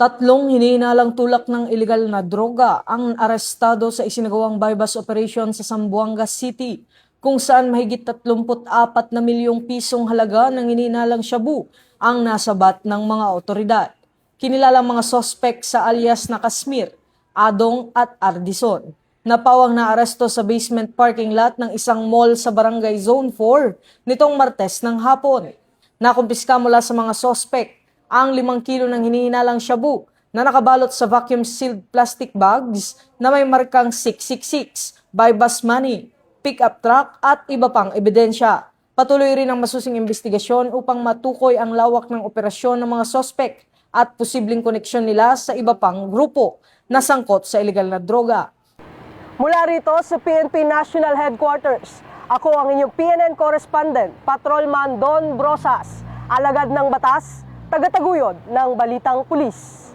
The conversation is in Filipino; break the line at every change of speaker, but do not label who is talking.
Tatlong hinihinalang tulak ng ilegal na droga ang arestado sa isinagawang bypass operation sa Zamboanga City, kung saan mahigit 34 na milyong pisong halaga ng hinihinalang shabu ang nasabat ng mga otoridad. Kinilalang mga sospek sa alias na Kasmir, Adong at Ardison. Napawang na aresto sa basement parking lot ng isang mall sa Barangay Zone 4 nitong Martes ng hapon. Nakumpiska mula sa mga sospek ang 5 kilo ng hinihinalang shabu na nakabalot sa vacuum-sealed plastic bags na may markang 666, bypass money, pick-up truck at iba pang ebidensya. Patuloy rin ang masusing investigasyon upang matukoy ang lawak ng operasyon ng mga sospek at posibleng koneksyon nila sa iba pang grupo na sangkot sa ilegal na droga.
Mula rito sa PNP National Headquarters, ako ang inyong PNN correspondent, Patrolman Don Brosas, alagad ng batas, tagataguyod ng Balitang Pulis.